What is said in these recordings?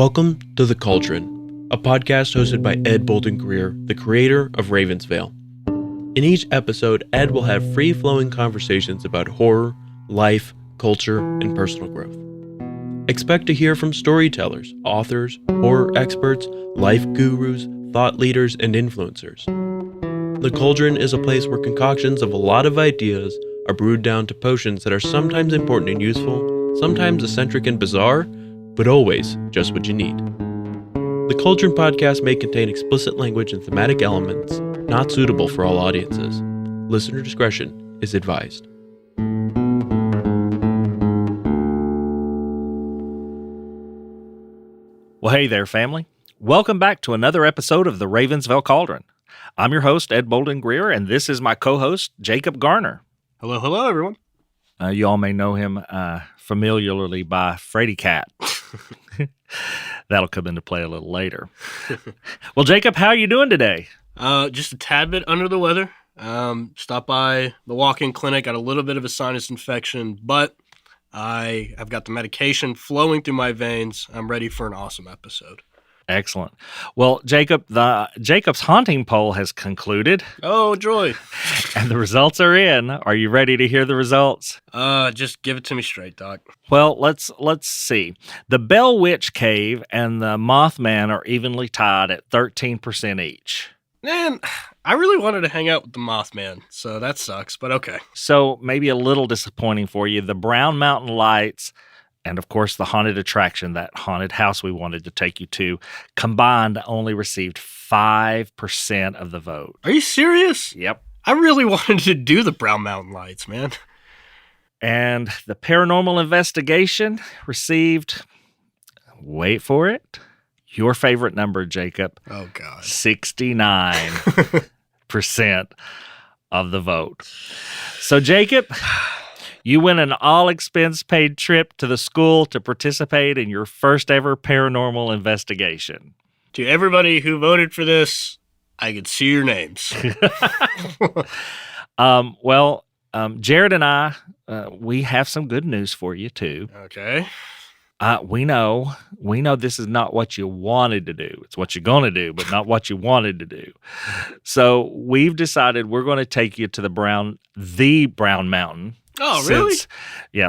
Welcome to The Cauldron, a podcast hosted by Ed Bolden-Greer, the creator of Vail. In each episode, Ed will have free-flowing conversations about horror, life, culture, and personal growth. Expect to hear from storytellers, authors, horror experts, life gurus, thought leaders, and influencers. The Cauldron is a place where concoctions of a lot of ideas are brewed down to potions that are sometimes important and useful, sometimes eccentric and bizarre, but always just what you need. The Cauldron podcast may contain explicit language and thematic elements not suitable for all audiences. Listener discretion is advised. Well, hey there, family. Welcome back to another episode of the Ravensville Cauldron. I'm your host, Ed Bolden-Greer, and this is my co-host, Jacob Garner. Hello, everyone. You all may know him familiarly by Freddy Cat. That'll come into play a little later. Well, Jacob, how are you doing today? Just a tad bit under the weather. Stopped by the walk-in clinic, got a little bit of a sinus infection, but I've got the medication flowing through my veins. I'm ready for an awesome episode. Excellent. Well, Jacob, Jacob's haunting poll has concluded. Oh, joy. And the results are in. Are you ready to hear the results? Just give it to me straight, Doc. Well, let's see. The Bell Witch Cave and the Mothman are evenly tied at 13% each. Man, I really wanted to hang out with the Mothman, so that sucks, but okay. So maybe a little disappointing for you. The Brown Mountain Lights and, of course, the haunted attraction, that haunted house we wanted to take you to, combined only received 5% of the vote. Are you serious? Yep. I really wanted to do the Brown Mountain Lights, man. And the Paranormal Investigation received, wait for it, your favorite number, Jacob. Oh, God. 69% of the vote. So, Jacob, you win an all-expense-paid trip to the school to participate in your first ever paranormal investigation. To everybody who voted for this, I could see your names. Jared and I, we have some good news for you, too. Okay. We know this is not what you wanted to do. It's what you're going to do, but not what you wanted to do. So we've decided we're going to take you to the Brown Mountain. Oh, really?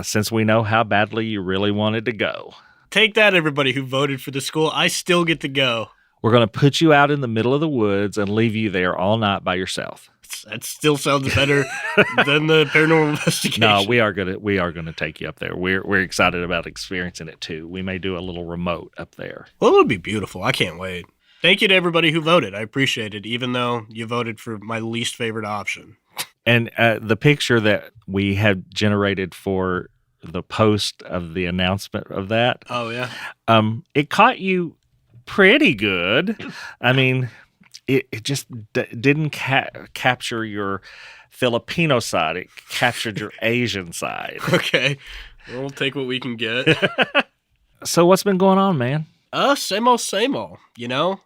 Since we know how badly you really wanted to go. Take that, everybody who voted for the school. I still get to go. We're going to put you out in the middle of the woods and leave you there all night by yourself. That still sounds better than the paranormal investigation. No, we are gonna take you up there. We're excited about experiencing it too. We may do a little remote up there. Well, it'll be beautiful. I can't wait. Thank you to everybody who voted. I appreciate it, even though you voted for my least favorite option. And the picture that we had generated for the post of the announcement of that. Oh yeah. It caught you pretty good. I mean, it just didn't capture your Filipino side. It captured your Asian side. Okay. We'll take what we can get. So what's been going on, man? Same old, you know?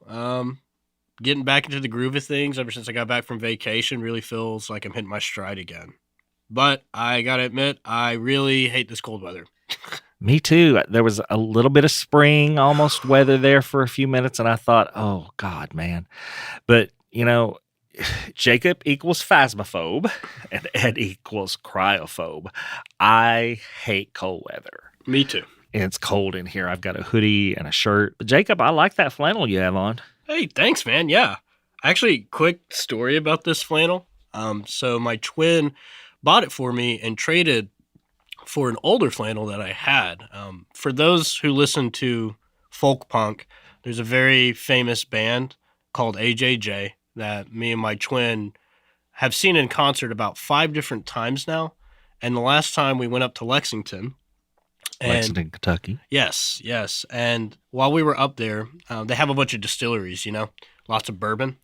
Getting back into the groove of things ever since I got back from vacation really feels like I'm hitting my stride again. But I gotta admit, I really hate this cold weather. Me too. There was a little bit of spring almost weather there for a few minutes, and I thought, oh, God, man. But, you know, Jacob equals phasmophobe, and Ed equals cryophobe. I hate cold weather. Me too. And it's cold in here. I've got a hoodie and a shirt. But Jacob, I like that flannel you have on. Hey, thanks, man. Yeah. Actually, quick story about this flannel. So my twin bought it for me and traded for an older flannel that I had. For those who listen to folk punk, there's a very famous band called AJJ that me and my twin have seen in concert about 5 different times now. And the last time we went up to Lexington, Kentucky. Yes. And while we were up there, they have a bunch of distilleries, you know, lots of bourbon.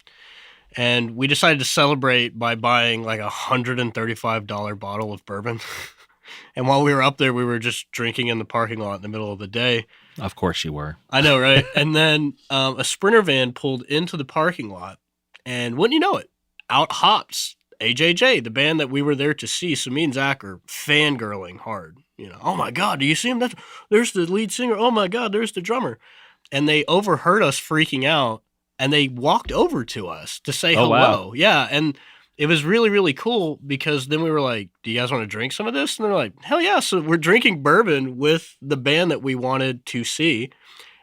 And we decided to celebrate by buying like $135 bottle of bourbon. And while we were up there, we were just drinking in the parking lot in the middle of the day. Of course you were. I know, right? And then a Sprinter van pulled into the parking lot. And wouldn't you know it, out hops AJJ, the band that we were there to see. So me and Zach are fangirling hard. You know, oh my God, do you see him? There's the lead singer. Oh my God, there's the drummer. and they overheard us freaking out, and they walked over to us to say Oh, hello. wow. Yeah, and it was really, really cool because then we were like, do you guys want to drink some of this? And they're like, hell yeah. So we're drinking bourbon with the band that we wanted to see.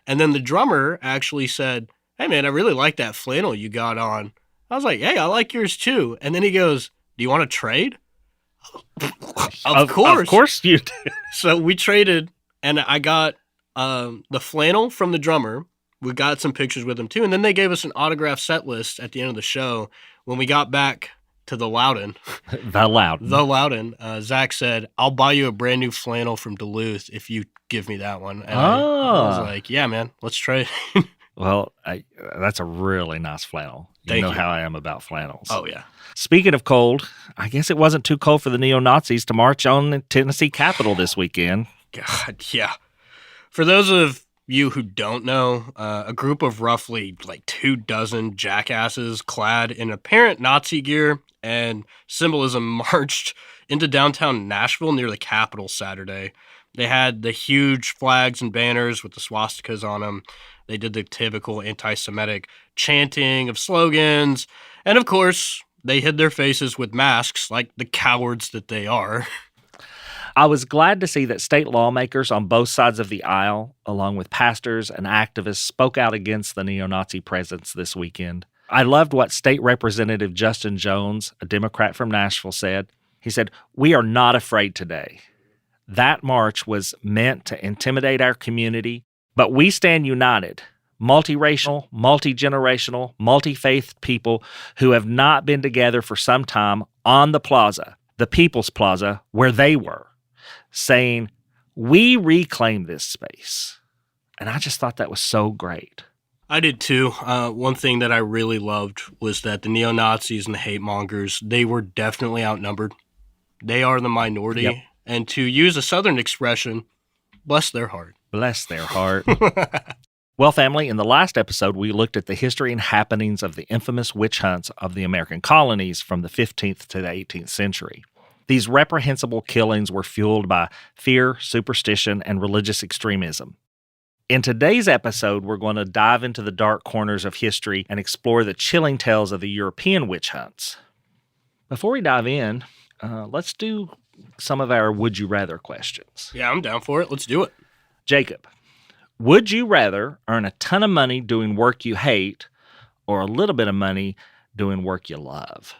And then the drummer actually said, hey, man, I really like that flannel you got on. I was like, hey, I like yours too. And then he goes, do you want to trade? Of course. Of course you do. So we traded, and I got the flannel from the drummer. We got some pictures with him too. And then they gave us an autograph set list at the end of the show. When we got back to the Loudon, Zach said, I'll buy you a brand new flannel from Duluth if you give me that one. And I was like, yeah, man, let's trade. Well, that's a really nice flannel. You know how I am about flannels. Oh, yeah. Speaking of cold, I guess it wasn't too cold for the neo-Nazis to march on the Tennessee Capitol this weekend. God, yeah. For those of you who don't know, a group of roughly like 24 jackasses clad in apparent Nazi gear and symbolism marched into downtown Nashville near the Capitol Saturday. They had the huge flags and banners with the swastikas on them. They did the typical anti-Semitic chanting of slogans. And of course, they hid their faces with masks like the cowards that they are. I was glad to see that state lawmakers on both sides of the aisle, along with pastors and activists, spoke out against the neo-Nazi presence this weekend. I loved what State Representative Justin Jones, a Democrat from Nashville, said. He said, "We are not afraid today. That march was meant to intimidate our community, but we stand united, multiracial, multi-generational, multi-faith people who have not been together for some time on the plaza, the People's Plaza, where they were, saying, we reclaim this space." And I just thought that was so great. I did too. One thing that I really loved was that the neo-Nazis and the hate mongers, they were definitely outnumbered. They are the minority. Yep. And to use a Southern expression, bless their heart. Bless their heart. Well, family, in the last episode, we looked at the history and happenings of the infamous witch hunts of the American colonies from the 15th to the 18th century. These reprehensible killings were fueled by fear, superstition, and religious extremism. In today's episode, we're going to dive into the dark corners of history and explore the chilling tales of the European witch hunts. Before we dive in, let's do some of our would you rather questions. Yeah, I'm down for it. Let's do it. Jacob, would you rather earn a ton of money doing work you hate or a little bit of money doing work you love?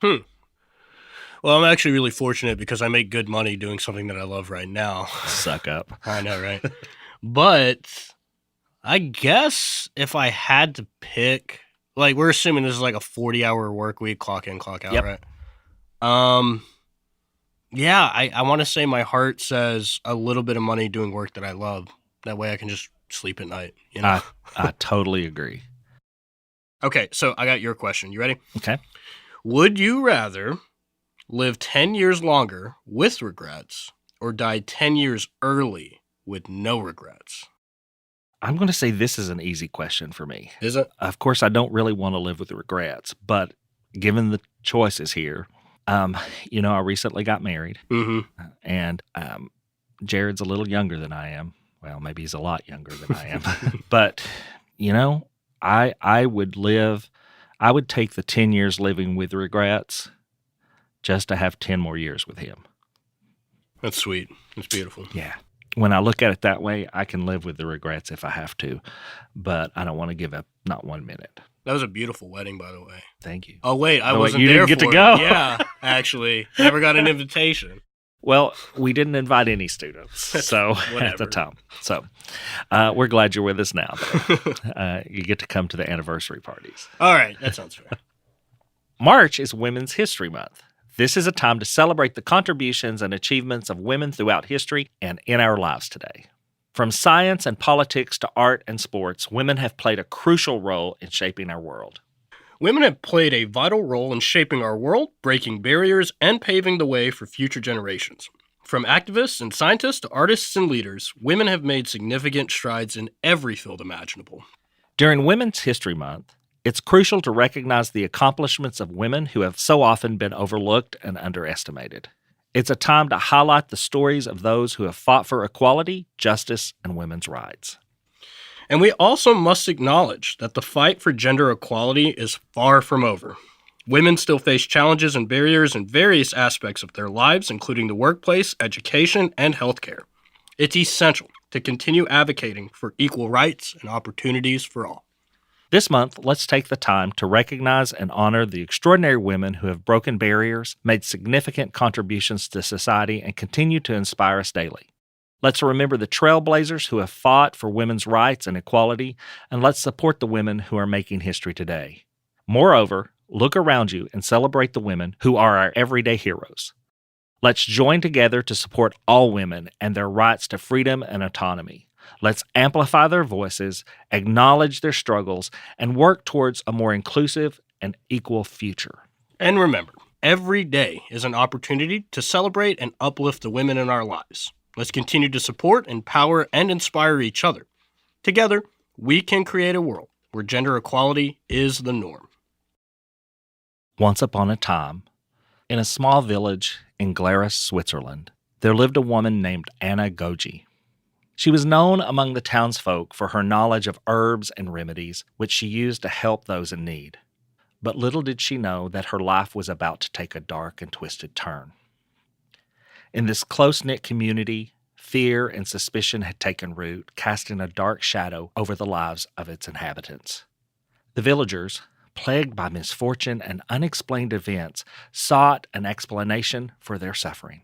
Well, I'm actually really fortunate because I make good money doing something that I love right now. Suck up. I know, right? But I guess if I had to pick, like we're assuming this is like a 40-hour work week, clock in, clock out, Yep. right? Yeah, I want to say my heart says a little bit of money doing work that I love. That way I can just sleep at night, you know? I totally agree. Okay, so I got your question. You ready? Okay. Would you rather live 10 years longer with regrets or die 10 years early with no regrets? I'm going to say this is an easy question for me. Is it? Of course, I don't really want to live with regrets, but given the choices here, I recently got married, and Jared's a little younger than I am. Well, maybe he's a lot younger than I am, but I would take the 10 years living with regrets just to have 10 more years with him. That's sweet. That's beautiful. Yeah. When I look at it that way, I can live with the regrets if I have to, but I don't want to give up not 1 minute. That was a beautiful wedding, by the way. Thank you. Oh, wait, I wasn't you there didn't get for to go. it. Yeah, actually. Never got an invitation. Well, we didn't invite any students so at the time. So we're glad you're with us now. You get to come to the anniversary parties. All right, that sounds fair. March is Women's History Month. This is a time to celebrate the contributions and achievements of women throughout history and in our lives today. From science and politics to art and sports, women have played a crucial role in shaping our world. Women have played a vital role in shaping our world, breaking barriers, and paving the way for future generations. From activists and scientists to artists and leaders, women have made significant strides in every field imaginable. During Women's History Month, it's crucial to recognize the accomplishments of women who have so often been overlooked and underestimated. It's a time to highlight the stories of those who have fought for equality, justice, and women's rights. And we also must acknowledge that the fight for gender equality is far from over. Women still face challenges and barriers in various aspects of their lives, including the workplace, education, and healthcare. It's essential to continue advocating for equal rights and opportunities for all. This month, let's take the time to recognize and honor the extraordinary women who have broken barriers, made significant contributions to society, and continue to inspire us daily. Let's remember the trailblazers who have fought for women's rights and equality, and let's support the women who are making history today. Moreover, look around you and celebrate the women who are our everyday heroes. Let's join together to support all women and their rights to freedom and autonomy. Let's amplify their voices, acknowledge their struggles, and work towards a more inclusive and equal future. And remember, every day is an opportunity to celebrate and uplift the women in our lives. Let's continue to support, empower, and inspire each other. Together, we can create a world where gender equality is the norm. Once upon a time, in a small village in Glarus, Switzerland, there lived a woman named Anna Goji. She was known among the townsfolk for her knowledge of herbs and remedies, which she used to help those in need. But little did she know that her life was about to take a dark and twisted turn. In this close-knit community, fear and suspicion had taken root, casting a dark shadow over the lives of its inhabitants. The villagers, plagued by misfortune and unexplained events, sought an explanation for their suffering.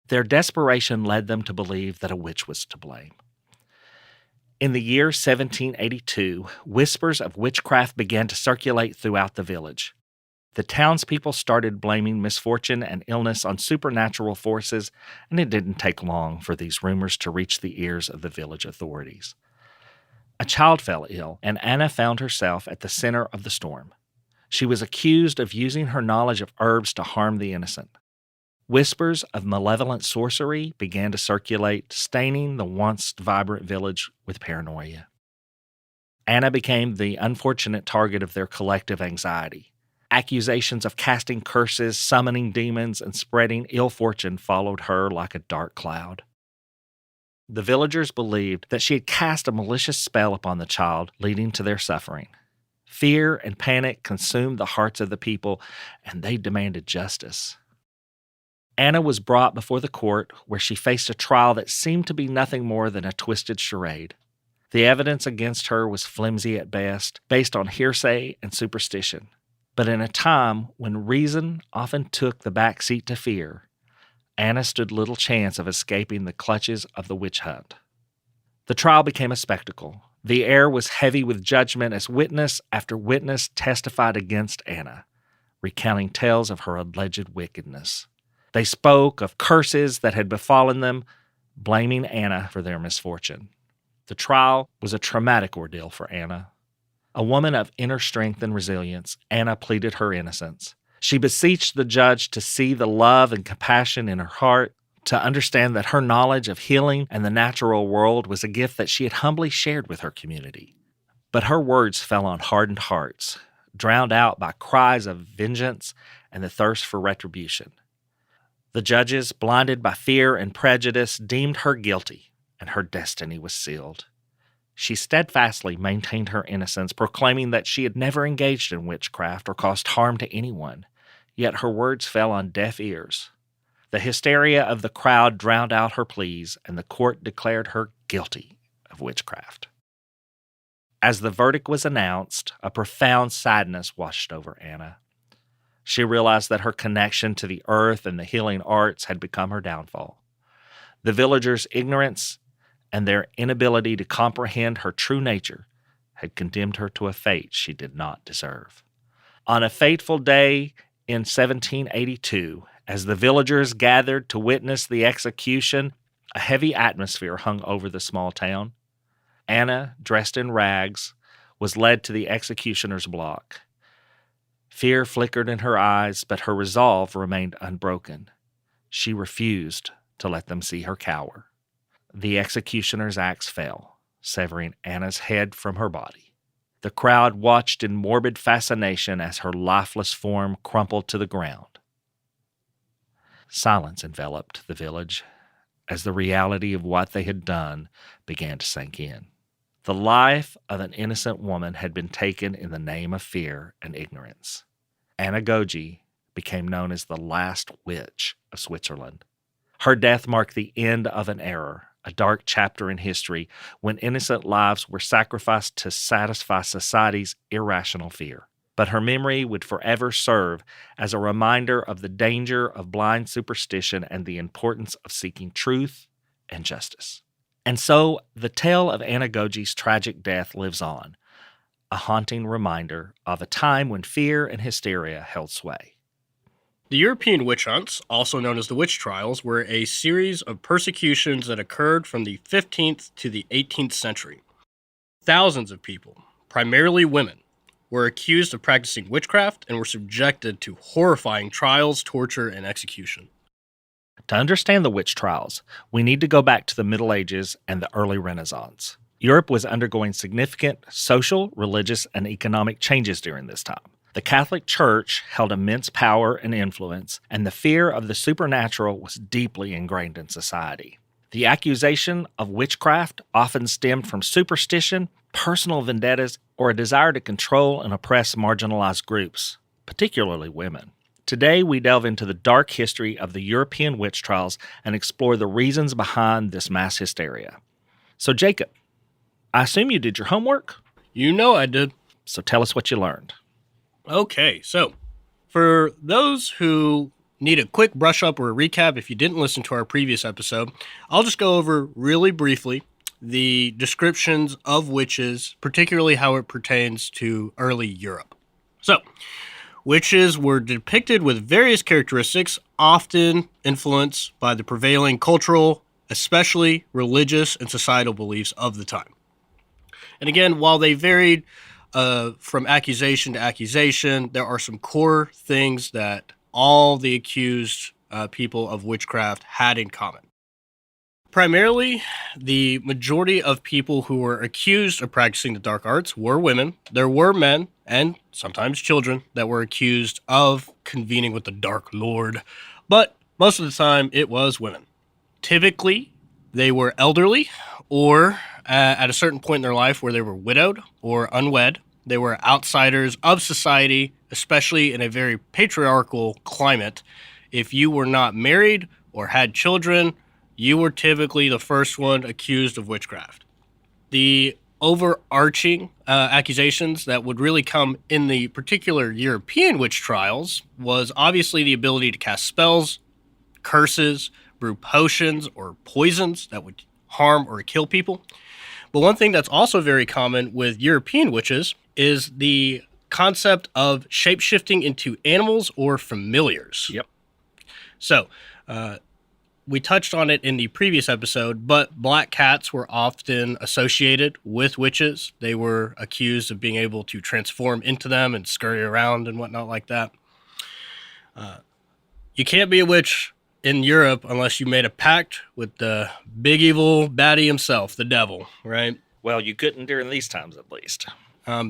Their desperation led them to believe that a witch was to blame. In the year 1782, whispers of witchcraft began to circulate throughout the village. The townspeople started blaming misfortune and illness on supernatural forces, and it didn't take long for these rumors to reach the ears of the village authorities. A child fell ill, and Anna found herself at the center of the storm. She was accused of using her knowledge of herbs to harm the innocent. Whispers of malevolent sorcery began to circulate, staining the once vibrant village with paranoia. Anna became the unfortunate target of their collective anxiety. Accusations of casting curses, summoning demons, and spreading ill fortune followed her like a dark cloud. The villagers believed that she had cast a malicious spell upon the child, leading to their suffering. Fear and panic consumed the hearts of the people, and they demanded justice. Anna was brought before the court, where she faced a trial that seemed to be nothing more than a twisted charade. The evidence against her was flimsy at best, based on hearsay and superstition. But in a time when reason often took the back seat to fear, Anna stood little chance of escaping the clutches of the witch hunt. The trial became a spectacle. The air was heavy with judgment as witness after witness testified against Anna, recounting tales of her alleged wickedness. They spoke of curses that had befallen them, blaming Anna for their misfortune. The trial was a traumatic ordeal for Anna. A woman of inner strength and resilience, Anna pleaded her innocence. She beseeched the judge to see the love and compassion in her heart, to understand that her knowledge of healing and the natural world was a gift that she had humbly shared with her community. But her words fell on hardened hearts, drowned out by cries of vengeance and the thirst for retribution. The judges, blinded by fear and prejudice, deemed her guilty, and her destiny was sealed. She steadfastly maintained her innocence, proclaiming that she had never engaged in witchcraft or caused harm to anyone. Yet her words fell on deaf ears. The hysteria of the crowd drowned out her pleas, and the court declared her guilty of witchcraft. As the verdict was announced, a profound sadness washed over Anna. She realized that her connection to the earth and the healing arts had become her downfall. The villagers' ignorance and their inability to comprehend her true nature had condemned her to a fate she did not deserve. On a fateful day in 1782, as the villagers gathered to witness the execution, a heavy atmosphere hung over the small town. Anna, dressed in rags, was led to the executioner's block. Fear flickered in her eyes, but her resolve remained unbroken. She refused to let them see her cower. The executioner's axe fell, severing Anna's head from her body. The crowd watched in morbid fascination as her lifeless form crumpled to the ground. Silence enveloped the village as the reality of what they had done began to sink in. The life of an innocent woman had been taken in the name of fear and ignorance. Anagogi became known as the last witch of Switzerland. Her death marked the end of an era, a dark chapter in history when innocent lives were sacrificed to satisfy society's irrational fear. But her memory would forever serve as a reminder of the danger of blind superstition and the importance of seeking truth and justice. And so the tale of Anagogi's tragic death lives on, a haunting reminder of a time when fear and hysteria held sway. The European witch hunts, also known as the witch trials, were a series of persecutions that occurred from the 15th to the 18th century. Thousands of people, primarily women, were accused of practicing witchcraft and were subjected to horrifying trials, torture, and execution. To understand the witch trials, we need to go back to the Middle Ages and the early Renaissance. Europe was undergoing significant social, religious, and economic changes during this time. The Catholic Church held immense power and influence, and the fear of the supernatural was deeply ingrained in society. The accusation of witchcraft often stemmed from superstition, personal vendettas, or a desire to control and oppress marginalized groups, particularly women. Today, we delve into the dark history of the European witch trials and explore the reasons behind this mass hysteria. So, Jacob, I assume you did your homework? You know I did. So tell us what you learned. Okay, so for those who need a quick brush up or a recap, if you didn't listen to our previous episode, I'll just go over really briefly the descriptions of witches, particularly how it pertains to early Europe. So, witches were depicted with various characteristics, often influenced by the prevailing cultural, especially religious and societal beliefs of the time. And again, while they varied from accusation to accusation, there are some core things that all the accused people of witchcraft had in common. Primarily, the majority of people who were accused of practicing the dark arts were women. There were men, and sometimes children, that were accused of convening with the Dark Lord, but most of the time it was women. Typically, they were elderly, or at a certain point in their life where they were widowed or unwed. They were outsiders of society, especially in a very patriarchal climate. If you were not married or had children, you were typically the first one accused of witchcraft. The overarching accusations that would really come in the particular European witch trials was obviously the ability to cast spells, curses, brew potions or poisons that would harm or kill people. But one thing that's also very common with European witches is the concept of shape-shifting into animals or familiars. Yep. So, we touched on it in the previous episode, but black cats were often associated with witches. They were accused of being able to transform into them and scurry around and whatnot like that. You can't be a witch in Europe unless you made a pact with the big evil baddie himself, the devil, right? Well, you couldn't during these times, at least.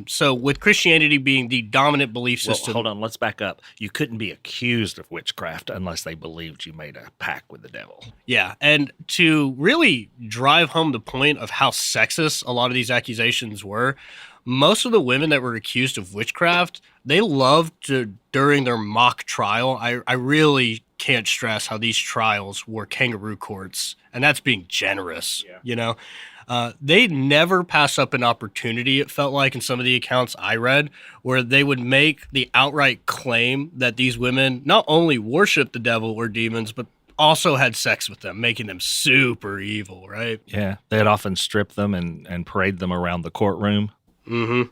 So with Christianity being the dominant belief system... Well, hold on, let's back up. You couldn't be accused of witchcraft unless they believed you made a pact with the devil. Yeah, and to really drive home the point of how sexist a lot of these accusations were, most of the women that were accused of witchcraft, they loved to, during their mock trial, I really can't stress how these trials were kangaroo courts, and that's being generous, you know? They never pass up an opportunity, it felt like, in some of the accounts I read, where they would make the outright claim that these women not only worshiped the devil or demons, but also had sex with them, making them super evil, right? Yeah, they'd often strip them and parade them around the courtroom. Mm-hmm.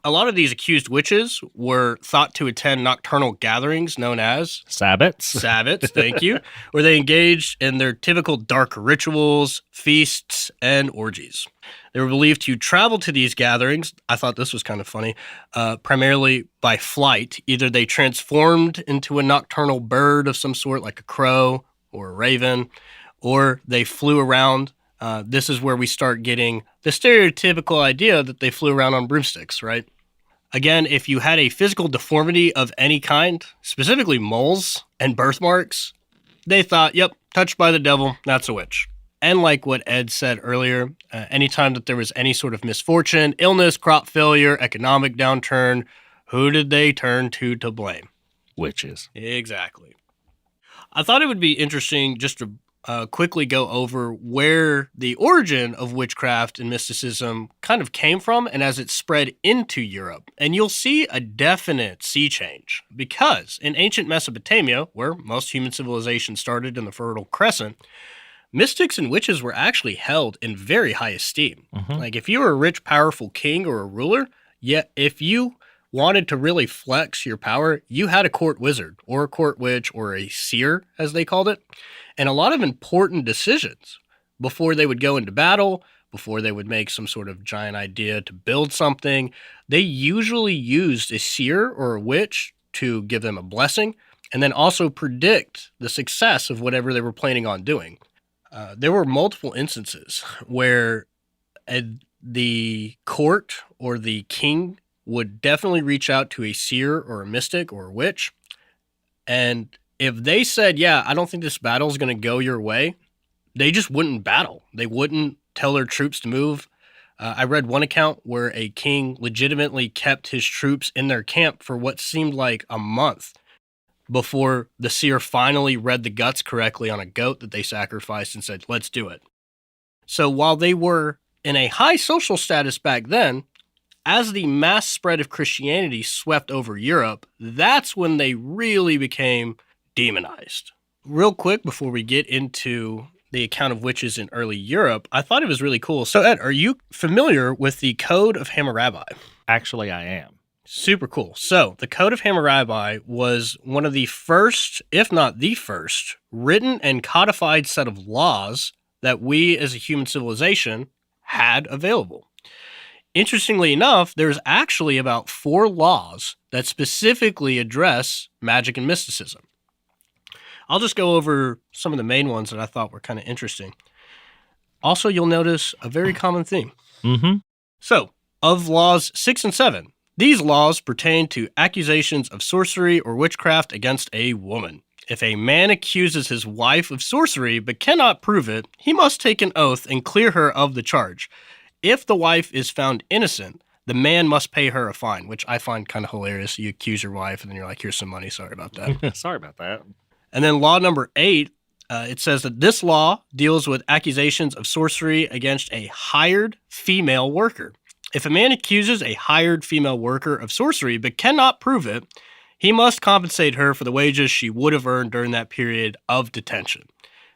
A lot of these accused witches were thought to attend nocturnal gatherings known as Sabbats. Sabbats, thank you, where they engaged in their typical dark rituals, feasts, and orgies. They were believed to travel to these gatherings, I thought this was kind of funny, primarily by flight. Either they transformed into a nocturnal bird of some sort, like a crow or a raven, or they flew around. This is where we start getting the stereotypical idea that they flew around on broomsticks, right? Again, if you had a physical deformity of any kind, specifically moles and birthmarks, they thought, yep, touched by the devil, that's a witch. And like what Ed said earlier, anytime that there was any sort of misfortune, illness, crop failure, economic downturn, who did they turn to blame? Witches. Exactly. I thought it would be interesting just to quickly go over where the origin of witchcraft and mysticism kind of came from and as it spread into Europe. And you'll see a definite sea change because in ancient Mesopotamia, where most human civilization started in the Fertile Crescent, mystics and witches were actually held in very high esteem. Like if you were a rich, powerful king or a ruler, yet if you wanted to really flex your power, you had a court wizard or a court witch or a seer, as they called it. And a lot of important decisions before they would go into battle, before they would make some sort of giant idea to build something, they usually used a seer or a witch to give them a blessing and then also predict the success of whatever they were planning on doing. There were multiple instances where the court or the king would definitely reach out to a seer or a mystic or a witch. And if they said, yeah, I don't think this battle is going to go your way, they just wouldn't battle. They wouldn't tell their troops to move. I read one account where a king legitimately kept his troops in their camp for what seemed like a month before the seer finally read the guts correctly on a goat that they sacrificed and said, let's do it. So while they were in a high social status back then, as the mass spread of Christianity swept over Europe, that's when they really became demonized. Real quick, before we get into the account of witches in early Europe, I thought it was really cool. So, Ed, are you familiar with the Code of Hammurabi? Actually, I am. Super cool. So, the Code of Hammurabi was one of the first, if not the first, written and codified set of laws that we as a human civilization had available. Interestingly enough, there's actually about 4 laws that specifically address magic and mysticism. I'll just go over some of the main ones that I thought were kind of interesting. Also, you'll notice a very common theme. So, of laws 6 and 7, these laws pertain to accusations of sorcery or witchcraft against a woman. If a man accuses his wife of sorcery but cannot prove it, he must take an oath and clear her of the charge. If the wife is found innocent, the man must pay her a fine, which I find kind of hilarious. You accuse your wife, and then you're like, here's some money. Sorry about that. Sorry about that. And then law number 8, it says that this law deals with accusations of sorcery against a hired female worker. If a man accuses a hired female worker of sorcery but cannot prove it, he must compensate her for the wages she would have earned during that period of detention.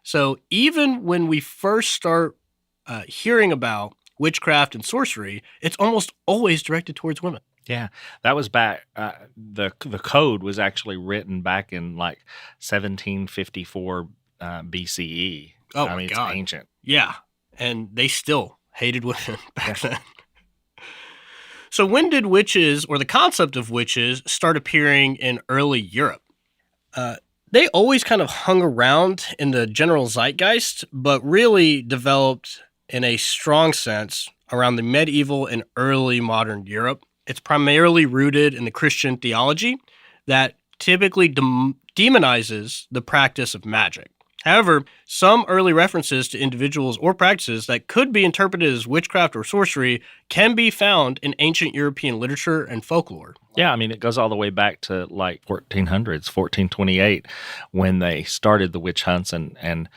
So even when we first start hearing about witchcraft and sorcery, it's almost always directed towards women. Yeah, that was back. The code was actually written back in like 1754 BCE. Oh, I mean, God. It's ancient. Yeah, and they still hated women back then. So when did witches, or the concept of witches, start appearing in early Europe? They always kind of hung around in the general zeitgeist, but really developed in a strong sense around the medieval and early modern Europe. It's primarily rooted in the Christian theology that typically demonizes the practice of magic. However, some early references to individuals or practices that could be interpreted as witchcraft or sorcery can be found in ancient European literature and folklore. Yeah, I mean, it goes all the way back to like 1400s, 1428, when they started the witch hunts. And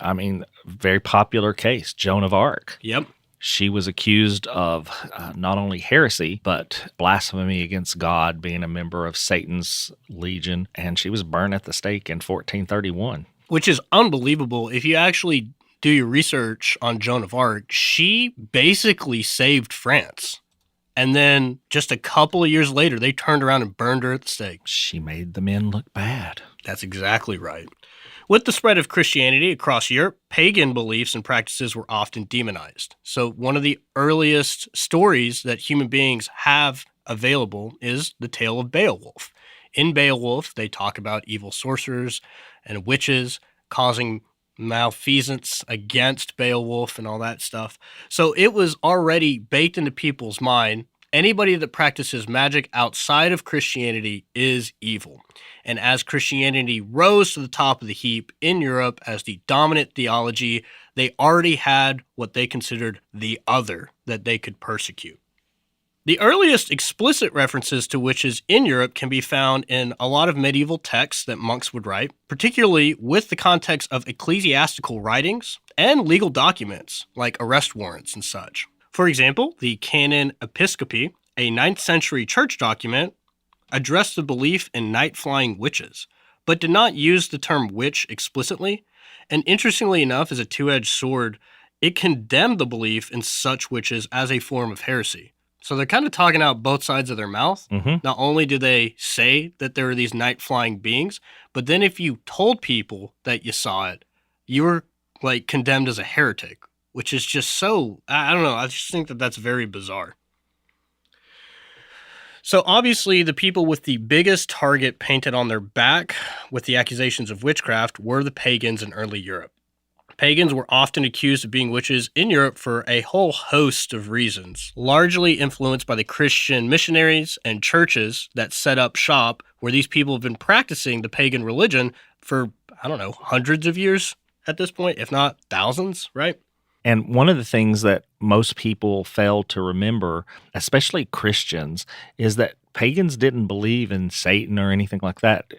I mean, very popular case, Joan of Arc. Yep. She was accused of not only heresy, but blasphemy against God, being a member of Satan's legion, and she was burned at the stake in 1431. Which is unbelievable. If you actually do your research on Joan of Arc, she basically saved France. And then just a couple of years later, they turned around and burned her at the stake. She made the men look bad. That's exactly right. With the spread of Christianity across Europe, pagan beliefs and practices were often demonized. So one of the earliest stories that human beings have available is the tale of Beowulf. In Beowulf, they talk about evil sorcerers and witches causing malfeasance against Beowulf and all that stuff. So it was already baked into people's mind Anybody that practices magic outside of Christianity is evil. And as Christianity rose to the top of the heap in Europe as the dominant theology, they already had what they considered the other that they could persecute. The earliest explicit references to witches in Europe can be found in a lot of medieval texts that monks would write, particularly with the context of ecclesiastical writings and legal documents like arrest warrants and such. For example, the Canon Episcopi, a 9th century church document, addressed the belief in night-flying witches, but did not use the term witch explicitly, and interestingly enough, as a two-edged sword, it condemned the belief in such witches as a form of heresy. So they're kind of talking out both sides of their mouth. Mm-hmm. Not only do they say that there are these night-flying beings, but then if you told people that you saw it, you were like condemned as a heretic, which is just so, I don't know, I just think that that's very bizarre. So obviously the people with the biggest target painted on their back with the accusations of witchcraft were the pagans in early Europe. Pagans were often accused of being witches in Europe for a whole host of reasons, largely influenced by the Christian missionaries and churches that set up shop where these people have been practicing the pagan religion for, I don't know, hundreds of years at this point, if not thousands, right? And one of the things that most people fail to remember, especially Christians, is that pagans didn't believe in Satan or anything like that.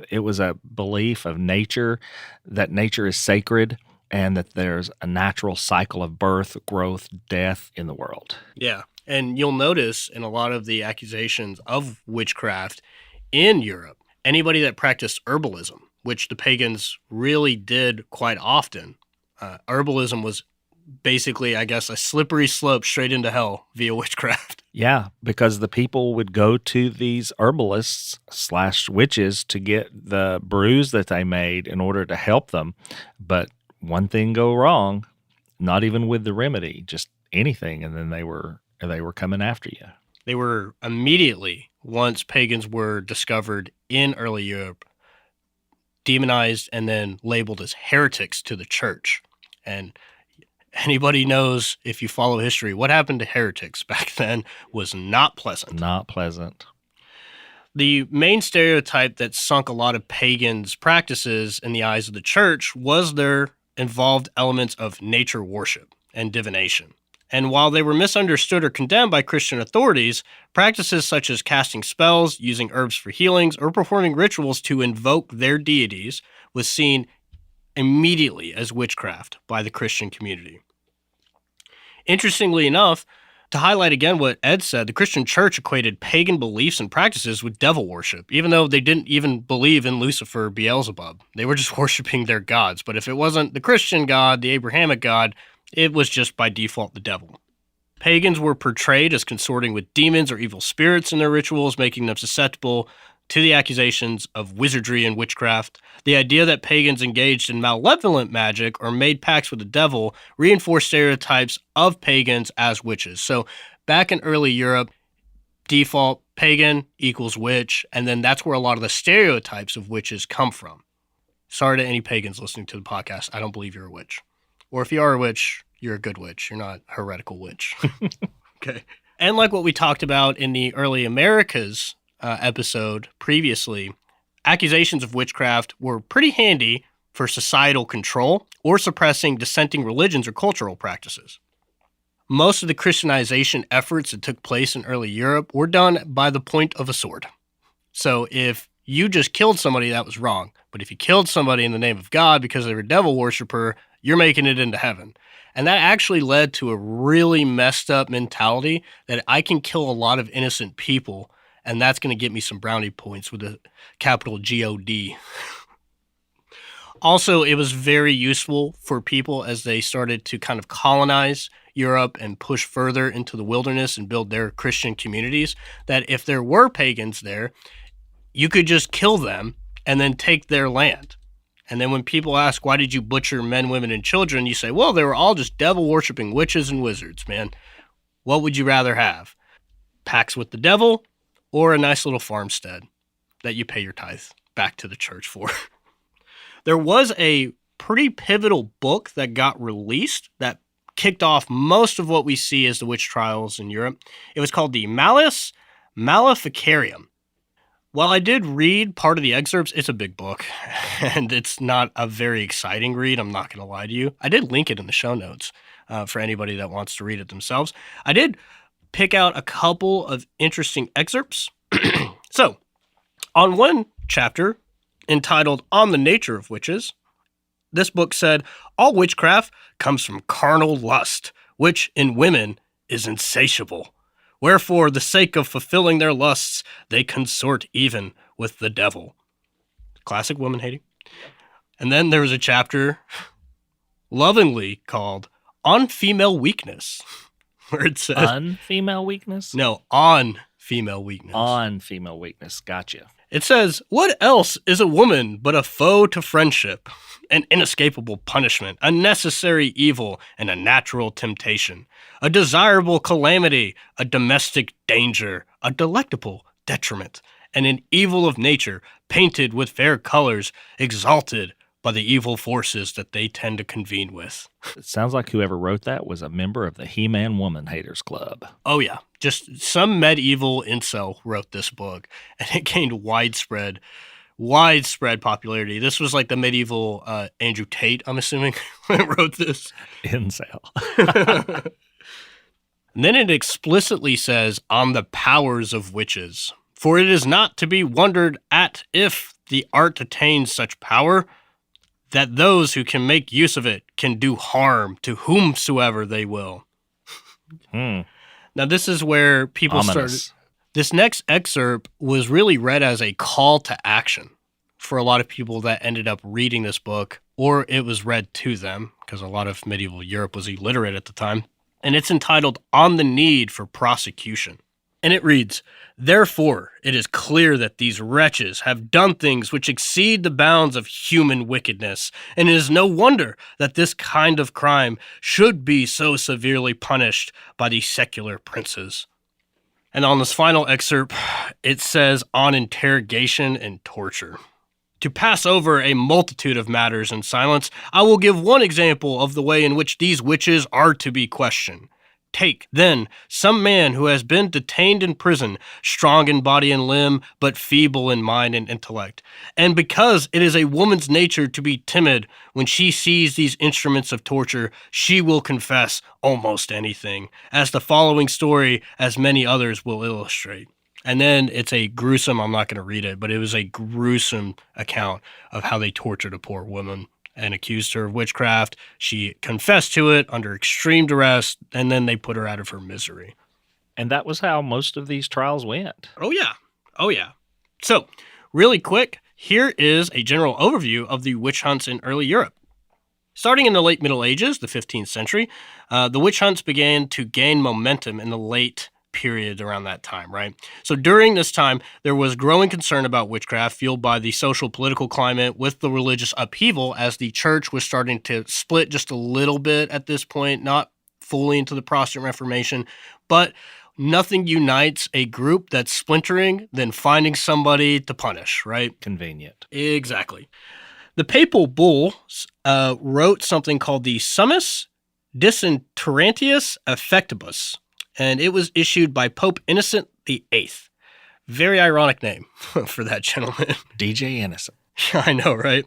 It was a belief of nature, that nature is sacred, and that there's a natural cycle of birth, growth, death in the world. Yeah. And you'll notice in a lot of the accusations of witchcraft in Europe, anybody that practiced herbalism, which the pagans really did quite often, herbalism was basically, I guess, a slippery slope straight into hell via witchcraft. Yeah, because the people would go to these herbalists / witches to get the brews that they made in order to help them. But one thing go wrong, not even with the remedy, just anything, and then they were coming after you. They were immediately, once pagans were discovered in early Europe, demonized and then labeled as heretics to the church. And anybody knows, if you follow history, what happened to heretics back then was not pleasant. Not pleasant. The main stereotype that sunk a lot of pagans' practices in the eyes of the church was their involved elements of nature worship and divination. And while they were misunderstood or condemned by Christian authorities, practices such as casting spells, using herbs for healings, or performing rituals to invoke their deities was seen immediately as witchcraft by the Christian community. Interestingly enough, to highlight again what Ed said, the Christian church equated pagan beliefs and practices with devil worship, even though they didn't even believe in Lucifer, Beelzebub. They were just worshiping their gods. But if it wasn't the Christian God, the Abrahamic God, it was just by default the devil. Pagans were portrayed as consorting with demons or evil spirits in their rituals, making them susceptible to the accusations of wizardry and witchcraft. The idea that pagans engaged in malevolent magic or made pacts with the devil reinforced stereotypes of pagans as witches. So back in early Europe, default pagan equals witch, and then that's where a lot of the stereotypes of witches come from. Sorry to any pagans listening to the podcast. I don't believe you're a witch. Or if you are a witch, you're a good witch. You're not a heretical witch. Okay. And like what we talked about in the early Americas episode previously, accusations of witchcraft were pretty handy for societal control or suppressing dissenting religions or cultural practices. Most of the Christianization efforts that took place in early Europe were done by the point of a sword. So if you just killed somebody, that was wrong. But if you killed somebody in the name of God because they were a devil worshiper, you're making it into heaven. And that actually led to a really messed up mentality that I can kill a lot of innocent people, and that's going to get me some brownie points with a capital G-O-D. Also, it was very useful for people as they started to kind of colonize Europe and push further into the wilderness and build their Christian communities, that if there were pagans there, you could just kill them and then take their land. And then when people ask, why did you butcher men, women, and children? You say, well, they were all just devil-worshipping witches and wizards, man. What would you rather have? Pacts with the devil or a nice little farmstead that you pay your tithe back to the church for? There was a pretty pivotal book that got released that kicked off most of what we see as the witch trials in Europe. It was called the Malleus Maleficarum. While I did read part of the excerpts, it's a big book, and it's not a very exciting read, I'm not going to lie to you. I did link it in the show notes for anybody that wants to read it themselves. I did pick out a couple of interesting excerpts. So, on one chapter entitled On the Nature of Witches, this book said, all witchcraft comes from carnal lust, which in women is insatiable. Wherefore, the sake of fulfilling their lusts, they consort even with the devil. Classic woman hating. And then there was a chapter lovingly called On Female Weakness, where it says... On female weakness? No, on female weakness. On female weakness. Gotcha. It says, what else is a woman but a foe to friendship, an inescapable punishment, a necessary evil, and a natural temptation, a desirable calamity, a domestic danger, a delectable detriment, and an evil of nature painted with fair colors, exalted by the evil forces that they tend to convene with. It sounds like whoever wrote that was a member of the He-Man Woman Haters Club. Oh, yeah. Just some medieval incel wrote this book, and it gained widespread popularity. This was like the medieval Andrew Tate, I'm assuming, wrote this. Incel. And then it explicitly says, on the powers of witches. For it is not to be wondered at if the art attains such power, that those who can make use of it can do harm to whomsoever they will. Now, this is where people started. This next excerpt was really read as a call to action for a lot of people that ended up reading this book, or it was read to them, because a lot of medieval Europe was illiterate at the time. And it's entitled On the Need for Prosecution. And it reads, therefore, it is clear that these wretches have done things which exceed the bounds of human wickedness, and it is no wonder that this kind of crime should be so severely punished by the secular princes. And on this final excerpt, it says on interrogation and torture. To pass over a multitude of matters in silence, I will give one example of the way in which these witches are to be questioned. Take, then, some man who has been detained in prison, strong in body and limb, but feeble in mind and intellect. And because it is a woman's nature to be timid, when she sees these instruments of torture, she will confess almost anything, as the following story, as many others, will illustrate. And then it's a gruesome, I'm not going to read it, but it was a gruesome account of how they tortured a poor woman and accused her of witchcraft. She confessed to it under extreme duress, and then they put her out of her misery. And that was how most of these trials went. Oh, yeah. So, really quick, here is a general overview of the witch hunts in early Europe. Starting in the late Middle Ages, the 15th century, the witch hunts began to gain momentum in the late period around that time, right? So during this time, there was growing concern about witchcraft fueled by the social political climate with the religious upheaval as the church was starting to split just a little bit at this point, not fully into the Protestant Reformation, but nothing unites a group that's splintering than finding somebody to punish, right? Convenient. Exactly. The papal bull wrote something called the Summus Disinterrantius Effectibus, and it was issued by Pope Innocent VIII. Very ironic name for that gentleman. DJ Innocent. I know, right?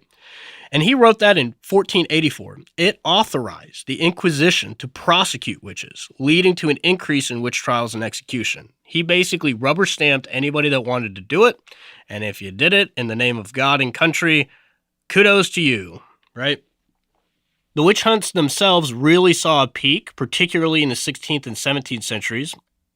And he wrote that in 1484. It authorized the Inquisition to prosecute witches, leading to an increase in witch trials and execution. He basically rubber-stamped anybody that wanted to do it, and if you did it in the name of God and country, kudos to you, right? The witch hunts themselves really saw a peak, particularly in the 16th and 17th centuries.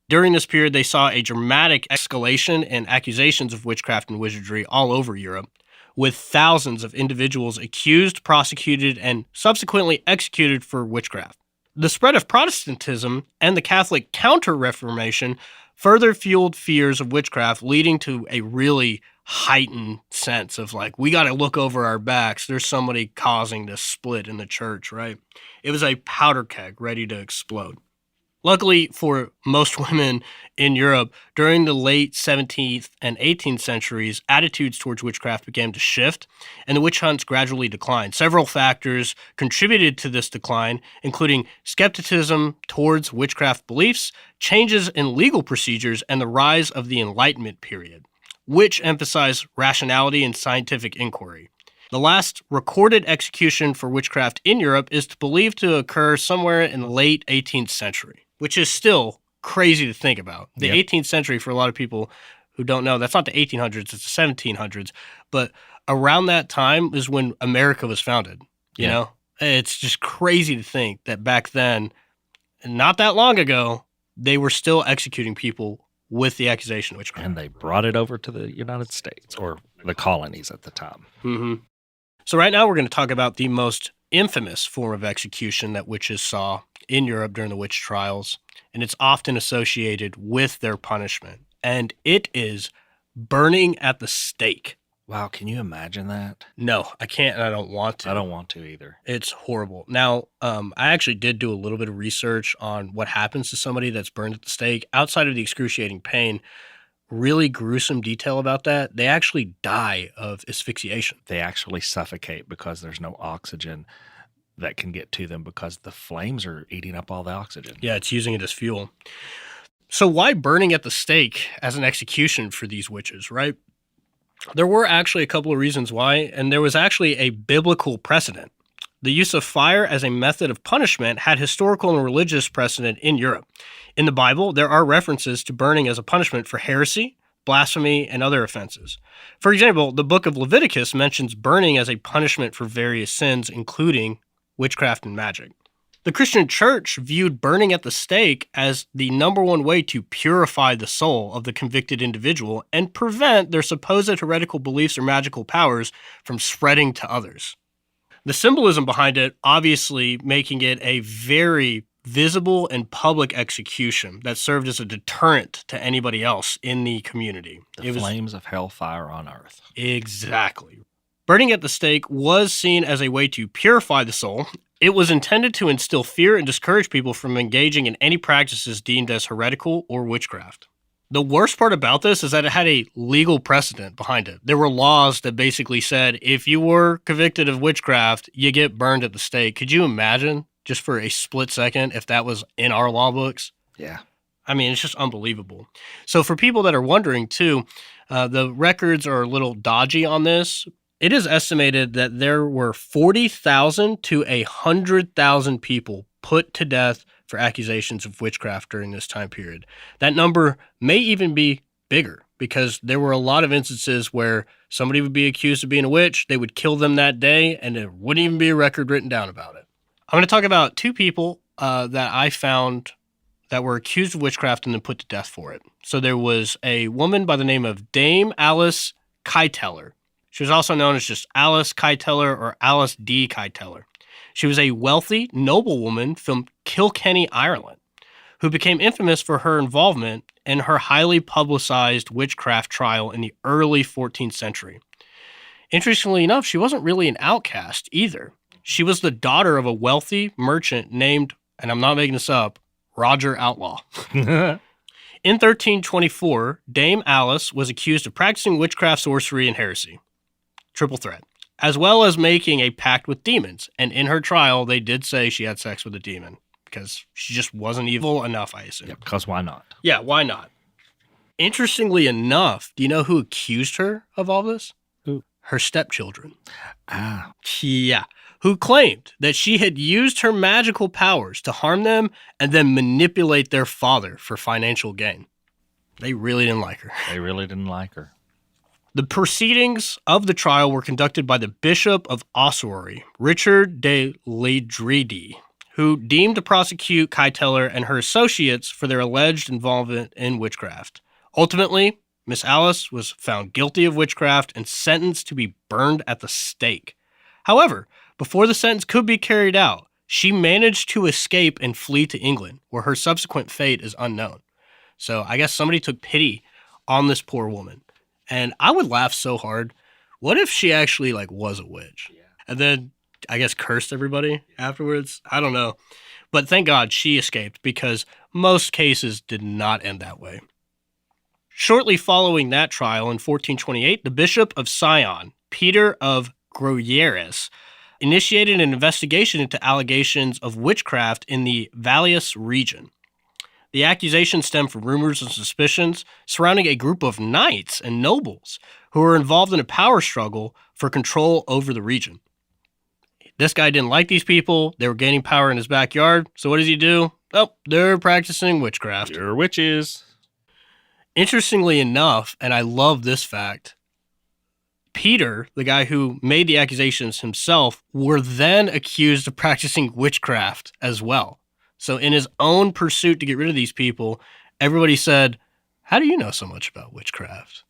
During this period, they saw a dramatic escalation in accusations of witchcraft and wizardry all over Europe, with thousands of individuals accused, prosecuted, and subsequently executed for witchcraft. The spread of Protestantism and the Catholic Counter-Reformation further fueled fears of witchcraft, leading to a really heightened sense of like, we got to look over our backs. There's somebody causing this split in the church, right? It was a powder keg ready to explode. Luckily for most women in Europe, during the late 17th and 18th centuries, attitudes towards witchcraft began to shift, and the witch hunts gradually declined. Several factors contributed to this decline, including skepticism towards witchcraft beliefs, changes in legal procedures, and the rise of the Enlightenment period, which emphasized rationality and scientific inquiry. The last recorded execution for witchcraft in Europe is believed to occur somewhere in the late 18th century, which is still crazy to think about. The 18th century, for a lot of people who don't know, that's not the 1800s, it's the 1700s. But around that time is when America was founded, you know? It's just crazy to think that back then, not that long ago, they were still executing people with the accusation of witchcraft. And they brought it over to the United States, or the colonies at the time. Mm-hmm. So right now we're going to talk about the most infamous form of execution that witches saw in Europe during the witch trials, and it's often associated with their punishment, and it is burning at the stake. Wow, can you imagine that? No, I can't, and I don't want to. I don't want to either. It's horrible. Now, I actually did do a little bit of research on what happens to somebody that's burned at the stake. Outside of the excruciating pain, really gruesome detail about that, they actually die of asphyxiation. They actually suffocate because there's no oxygen that can get to them because the flames are eating up all the oxygen. Yeah, it's using it as fuel. So why burning at the stake as an execution for these witches, right? There were actually a couple of reasons why, and there was actually a biblical precedent. The use of fire as a method of punishment had historical and religious precedent in Europe. In the Bible, there are references to burning as a punishment for heresy, blasphemy, and other offenses. For example, the book of Leviticus mentions burning as a punishment for various sins, including witchcraft and magic. The Christian church viewed burning at the stake as the number one way to purify the soul of the convicted individual and prevent their supposed heretical beliefs or magical powers from spreading to others. The symbolism behind it, obviously making it a very visible and public execution that served as a deterrent to anybody else in the community. The flames of hellfire on earth. Exactly. Burning at the stake was seen as a way to purify the soul. It was intended to instill fear and discourage people from engaging in any practices deemed as heretical or witchcraft. The worst part about this is that it had a legal precedent behind it. There were laws that basically said if you were convicted of witchcraft, you get burned at the stake. Could you imagine, just for a split second, if that was in our law books? Yeah. I mean, it's just unbelievable. So for people that are wondering, too, the records are a little dodgy on this. It is estimated that there were 40,000 to 100,000 people put to death for accusations of witchcraft during this time period. That number may even be bigger because there were a lot of instances where somebody would be accused of being a witch, they would kill them that day, and there wouldn't even be a record written down about it. I'm going to talk about two people that I found that were accused of witchcraft and then put to death for it. So there was a woman by the name of Dame Alice Kyteler. She was also known as just Alice Kyteler or Alice D. Kyteler. She was a wealthy noblewoman from Kilkenny, Ireland, who became infamous for her involvement in her highly publicized witchcraft trial in the early 14th century. Interestingly enough, she wasn't really an outcast either. She was the daughter of a wealthy merchant named, and I'm not making this up, Roger Outlaw. In 1324, Dame Alice was accused of practicing witchcraft, sorcery, and heresy. Triple threat. As well as making a pact with demons. And in her trial, they did say she had sex with a demon because she just wasn't evil enough, I assume. Yeah, because why not? Yeah, why not? Interestingly enough, do you know who accused her of all this? Who? Her stepchildren. Ah. Yeah. Who claimed that she had used her magical powers to harm them and then manipulate their father for financial gain. They really didn't like her. They really didn't like her. The proceedings of the trial were conducted by the Bishop of Ossory, Richard de Ledrede, who deemed to prosecute Kyteler and her associates for their alleged involvement in witchcraft. Ultimately, Miss Alice was found guilty of witchcraft and sentenced to be burned at the stake. However, before the sentence could be carried out, she managed to escape and flee to England, where her subsequent fate is unknown. So I guess somebody took pity on this poor woman. And I would laugh so hard. What if she actually was a witch? Yeah. And then I guess cursed everybody afterwards? I don't know. But thank God she escaped, because most cases did not end that way. Shortly following that trial in 1428, the Bishop of Sion, Peter of Gruyères, initiated an investigation into allegations of witchcraft in the Valais region. The accusations stemmed from rumors and suspicions surrounding a group of knights and nobles who were involved in a power struggle for control over the region. This guy didn't like these people. They were gaining power in his backyard. So what does he do? Oh, they're practicing witchcraft. You're witches. Interestingly enough, and I love this fact, Peter, the guy who made the accusations himself, were then accused of practicing witchcraft as well. So in his own pursuit to get rid of these people, everybody said, how do you know so much about witchcraft?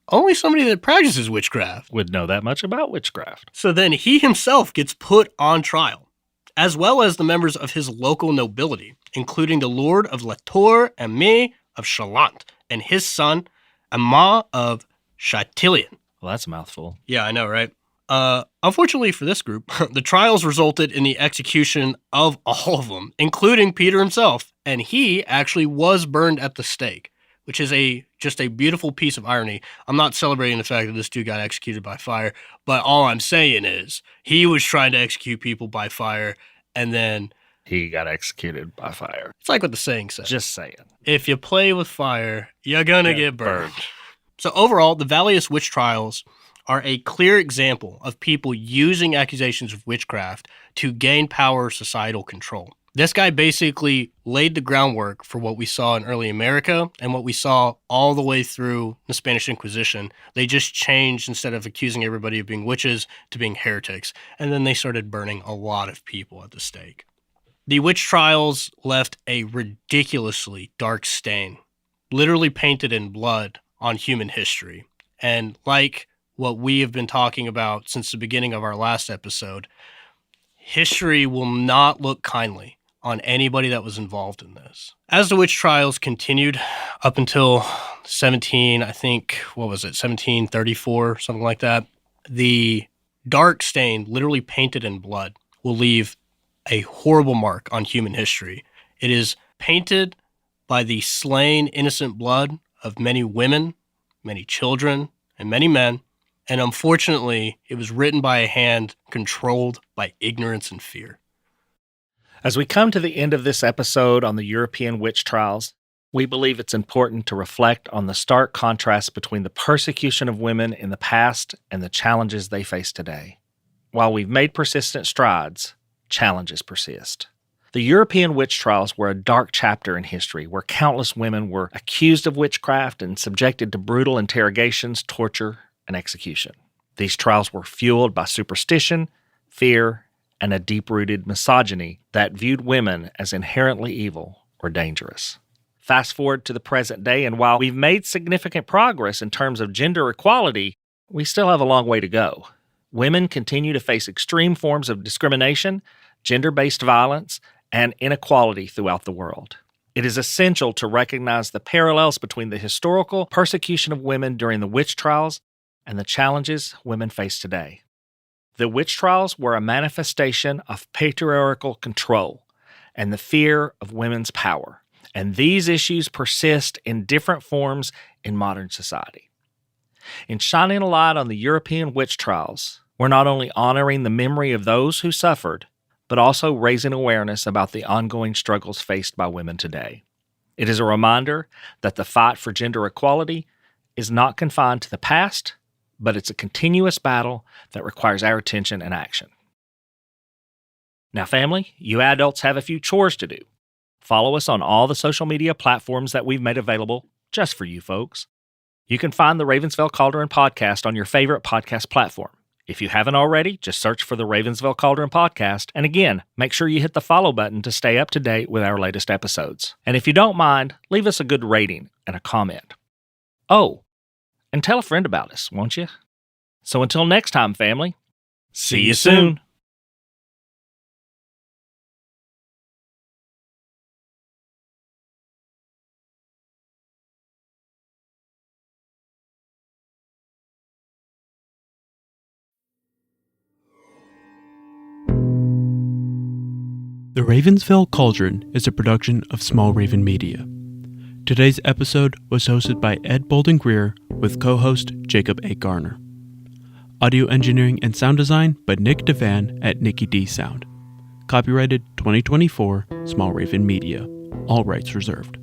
Only somebody that practices witchcraft Would know that much about witchcraft. So then he himself gets put on trial, as well as the members of his local nobility, including the Lord of La Tour Aimée of Chalant and his son, Aimé of Chatillon. Well, that's a mouthful. Yeah, I know, right? Unfortunately for this group, the trials resulted in the execution of all of them, including Peter himself, and he actually was burned at the stake, which is just a beautiful piece of irony. I'm not celebrating the fact that this dude got executed by fire, but all I'm saying is he was trying to execute people by fire, and then He got executed by fire. it's like what the saying says. Just saying. If you play with fire, you're gonna get burned. So overall, the Valais witch trials are a clear example of people using accusations of witchcraft to gain power or societal control. This guy basically laid the groundwork for what we saw in early America and what we saw all the way through the Spanish Inquisition. They just changed, instead of accusing everybody of being witches, to being heretics. And then they started burning a lot of people at the stake. The witch trials left a ridiculously dark stain, literally painted in blood, on human history. And like what we have been talking about since the beginning of our last episode, history will not look kindly on anybody that was involved in this. As the witch trials continued up until 1734, something like that, the dark stain, literally painted in blood, will leave a horrible mark on human history. It is painted by the slain innocent blood of many women, many children, and many men. And unfortunately, it was written by a hand controlled by ignorance and fear. As we come to the end of this episode on the European witch trials, we believe it's important to reflect on the stark contrast between the persecution of women in the past and the challenges they face today. While we've made persistent strides, challenges persist. The European witch trials were a dark chapter in history where countless women were accused of witchcraft and subjected to brutal interrogations, torture, and execution. These trials were fueled by superstition, fear, and a deep-rooted misogyny that viewed women as inherently evil or dangerous. Fast forward to the present day, and while we've made significant progress in terms of gender equality, we still have a long way to go. Women continue to face extreme forms of discrimination, gender-based violence, and inequality throughout the world. It is essential to recognize the parallels between the historical persecution of women during the witch trials and the challenges women face today. The witch trials were a manifestation of patriarchal control and the fear of women's power, and these issues persist in different forms in modern society. In shining a light on the European witch trials, we're not only honoring the memory of those who suffered, but also raising awareness about the ongoing struggles faced by women today. It is a reminder that the fight for gender equality is not confined to the past, but it's a continuous battle that requires our attention and action. Now, family, you adults have a few chores to do. Follow us on all the social media platforms that we've made available just for you folks. You can find the Ravensville Cauldron podcast on your favorite podcast platform. If you haven't already, just search for the Ravensville Cauldron podcast. And again, make sure you hit the follow button to stay up to date with our latest episodes. And if you don't mind, leave us a good rating and a comment. Oh, and tell a friend about us, won't you? So until next time, family, see you soon. The The Ravensville Cauldron is a production of Small Raven Media. Today's episode was hosted by Ed Bolden Greer with co-host Jacob A. Garner. Audio engineering and sound design by Nick Devan at Nicky D Sound. Copyrighted 2024 Small Raven Media. All rights reserved.